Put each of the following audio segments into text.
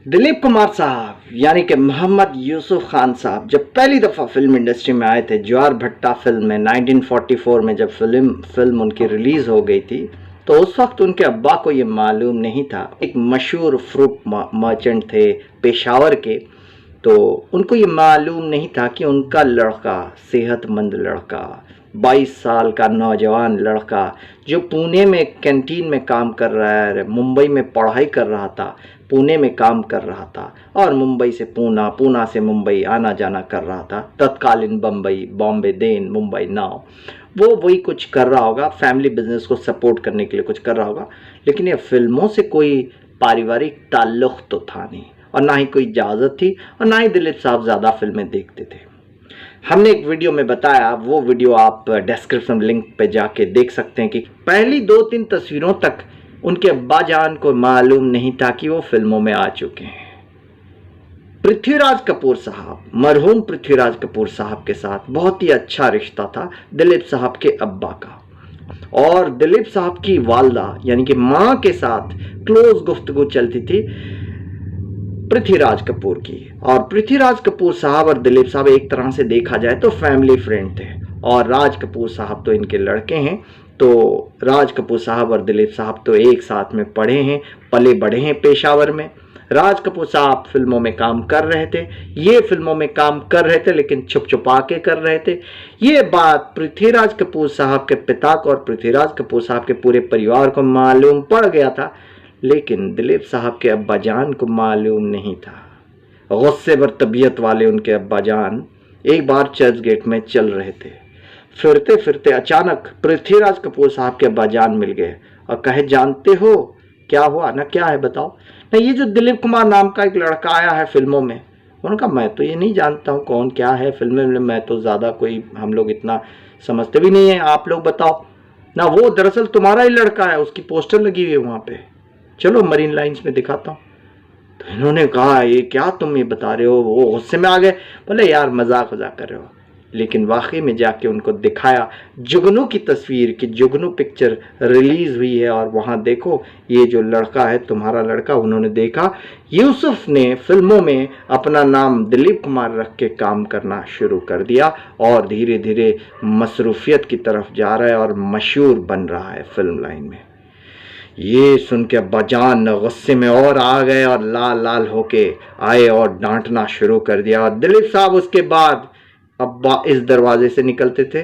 दिलीप कुमार साहब यानी कि मोहम्मद यूसुफ खान साहब जब पहली दफ़ा फिल्म इंडस्ट्री में आए थे ज्वार भट्टा फिल्म में 1944 में, जब फिल्म उनकी रिलीज़ हो गई थी, तो उस वक्त उनके अब्बा को ये मालूम नहीं था। एक मशहूर फ्रूट मर्चेंट थे पेशावर के, तो उनको ये मालूम नहीं था कि उनका लड़का, सेहतमंद लड़का, 22 साल का नौजवान लड़का जो पुणे में कैंटीन में काम कर रहा है, मुंबई में पढ़ाई कर रहा था, पुणे में काम कर रहा था और मुंबई से पूना, पूना से मुंबई आना जाना कर रहा था। तत्कालीन बम्बई, बॉम्बे देन, मुंबई नाउ, वो वही कुछ कर रहा होगा, फैमिली बिजनेस को सपोर्ट करने के लिए कुछ कर रहा होगा। लेकिन ये फिल्मों से कोई पारिवारिक ताल्लुक तो था नहीं, और ना ही कोई इजाज़त थी, और ना ही दिलीप साहब ज़्यादा फिल्में देखते थे। हमने एक वीडियो में बताया, वो वीडियो आप डिस्क्रिप्शन लिंक पे जाके देख सकते हैं कि पहली 2-3 तस्वीरों तक उनके अब्बा जान को मालूम नहीं था कि वो फिल्मों में आ चुके हैं। पृथ्वीराज कपूर साहब, मरहूम पृथ्वीराज कपूर साहब के साथ बहुत ही अच्छा रिश्ता था दिलीप साहब के अब्बा का, और दिलीप साहब की वालदा यानी कि माँ के साथ क्लोज गुफ्तगू चलती थी पृथ्वीराज कपूर की। और पृथ्वीराज कपूर साहब और दिलीप साहब एक तरह से देखा जाए तो फैमिली फ्रेंड थे, और राज कपूर साहब तो इनके लड़के हैं, तो राज कपूर साहब और दिलीप साहब तो एक साथ में पढ़े हैं, पले बढ़े हैं पेशावर में। राज कपूर साहब फिल्मों में काम कर रहे थे, ये फिल्मों में काम कर रहे थे, लेकिन छुप छुपा के कर रहे थे। ये बात पृथ्वीराज कपूर साहब के पिता को और पृथ्वीराज कपूर साहब के पूरे परिवार को मालूम पड़ गया था, लेकिन दिलीप साहब के अब्बा जान को मालूम नहीं था। गुस्से भर तबीयत वाले उनके अब्बा जान एक बार चर्च गेट में चल रहे थे, फिरते फिरते अचानक पृथ्वीराज कपूर साहब के अब्बा जान मिल गए और कहे, जानते हो क्या हुआ ना? क्या है बताओ ना? ये जो दिलीप कुमार नाम का एक लड़का आया है फिल्मों में। उन्होंने कहा, मैं तो ये नहीं जानता हूँ कौन क्या है फिल्म में, मैं तो ज़्यादा कोई, हम लोग इतना समझते भी नहीं है, आप लोग बताओ ना। वो दरअसल तुम्हारा ही लड़का है, उसकी पोस्टर लगी हुई है वहाँ पे, चलो मरीन लाइन्स में दिखाता हूँ। तो इन्होंने कहा, ये क्या तुम ये बता रहे हो? वो गुस्से में आ गए, बोले यार मजाक वजाक कर रहे हो। लेकिन वाकई में जाके उनको दिखाया जुगनू की तस्वीर कि जुगनू पिक्चर रिलीज हुई है, और वहाँ देखो ये जो लड़का है तुम्हारा लड़का। उन्होंने देखा यूसुफ ने फिल्मों में अपना नाम दिलीप कुमार रख के काम करना शुरू कर दिया, और धीरे धीरे मसरूफियत की तरफ जा रहा है और मशहूर बन रहा है फिल्म लाइन में। ये सुन के अब्बा जान गुस्से में और आ गए और लाल लाल होके आए और डांटना शुरू कर दिया। और दिलीप साहब उसके बाद, अब्बा इस दरवाजे से निकलते थे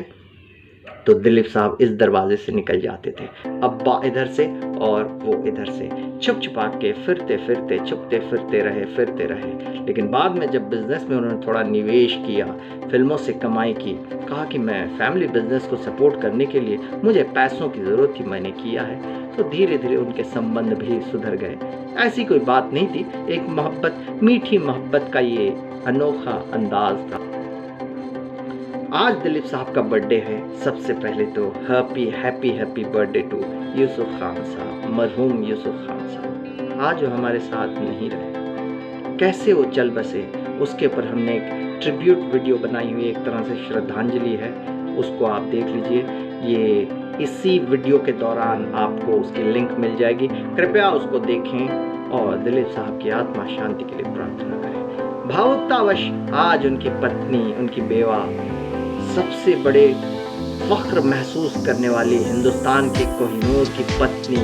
तो दिलीप साहब इस दरवाजे से निकल जाते थे, अब्बा इधर से और वो इधर से, छुप छुपा के फिरते फिरते, छुपते फिरते रहे। लेकिन बाद में जब बिजनेस में उन्होंने थोड़ा निवेश किया, फिल्मों से कमाई की, कहा कि मैं फैमिली बिजनेस को सपोर्ट करने के लिए मुझे पैसों की ज़रूरत थी, मैंने किया है, तो धीरे धीरे उनके संबंध भी सुधर गए। ऐसी कोई बात नहीं थी, एक मोहब्बत, मीठी मोहब्बत का ये अनोखा अंदाज था। आज दिलीप साहब का बर्थडे है। सबसे पहले तो happy birthday to Yusuf Khan साहब, मरहूम यूसुफ खान साहब। आज वो हमारे साथ नहीं रहे, कैसे वो चल बसे, उसके ऊपर हमने एक ट्रिब्यूट वीडियो बनाई हुई, एक तरह से श्रद्धांजलि है, उसको आप देख लीजिए। ये इसी वीडियो के दौरान आपको उसकी लिंक मिल जाएगी, कृपया उसको देखें और दिलीप साहब की आत्मा शांति के लिए प्रार्थना करें। भावुकतावश आज उनकी पत्नी, उनकी बेवा, सबसे बड़े फख्र महसूस करने वाली हिंदुस्तान की कोहिनूर की पत्नी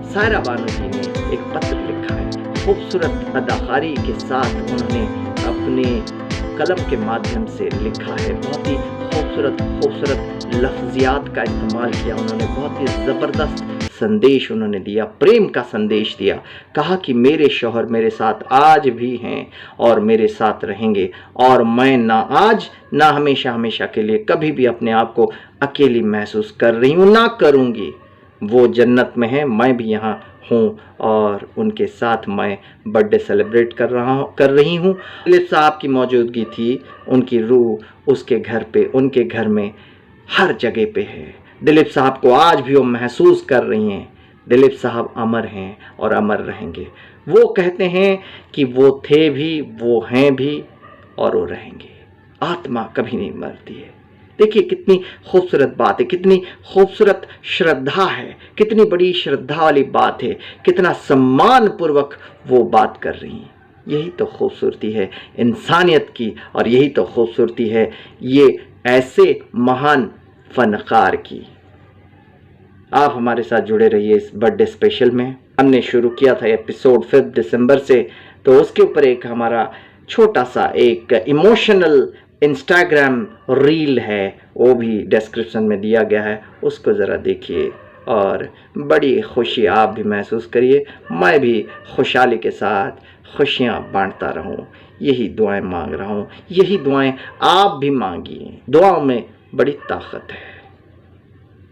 सायरा बानो जी ने एक पत्र लिखा है। खूबसूरत अदाकारी के साथ उन्होंने अपने कलम के माध्यम से लिखा है, बहुत ही खूबसूरत लफ्जियात का इस्तेमाल किया उन्होंने, बहुत ही ज़बरदस्त संदेश उन्होंने दिया, प्रेम का संदेश दिया। कहा कि मेरे शौहर मेरे साथ आज भी हैं और मेरे साथ रहेंगे, और मैं ना आज ना हमेशा के लिए कभी भी अपने आप को अकेली महसूस कर रही हूँ, ना करूँगी। वो जन्नत में है, मैं भी यहाँ हूँ, और उनके साथ मैं बर्थडे सेलिब्रेट कर रही हूँ। दिलीप साहब की मौजूदगी थी, उनकी रूह उसके घर पे, उनके घर में हर जगह पे है। दिलीप साहब को आज भी वो महसूस कर रही हैं। दिलीप साहब अमर हैं और अमर रहेंगे। वो कहते हैं कि वो थे भी, वो हैं भी और वो रहेंगे। आत्मा कभी नहीं मरती है। देखिए कितनी खूबसूरत बात है, कितनी खूबसूरत श्रद्धा है, कितनी बड़ी श्रद्धा वाली बात है, कितना सम्मान पूर्वक वो बात कर रही हैं। यही तो खूबसूरती है इंसानियत की, और यही तो खूबसूरती है ये ऐसे महान फनकार की। आप हमारे साथ जुड़े रहिए इस बर्थडे स्पेशल में। हमने शुरू किया था एपिसोड 5 दिसंबर से, तो उसके ऊपर एक हमारा छोटा सा एक इमोशनल इंस्टाग्राम रील है, वो भी डिस्क्रिप्शन में दिया गया है, उसको ज़रा देखिए और बड़ी खुशी आप भी महसूस करिए, मैं भी खुशहाली के साथ खुशियाँ बांटता रहूँ, यही दुआएं मांग रहा हूँ, यही दुआएं आप भी मांगिए। दुआओं में बड़ी ताकत है।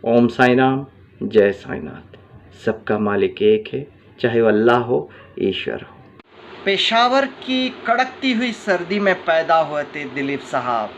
ओम साई राम, जय साईनाथ। सबका मालिक एक है, चाहे वो अल्लाह हो, ईश्वर हो। पेशावर की कड़कती हुई सर्दी में पैदा हुए थे दिलीप साहब।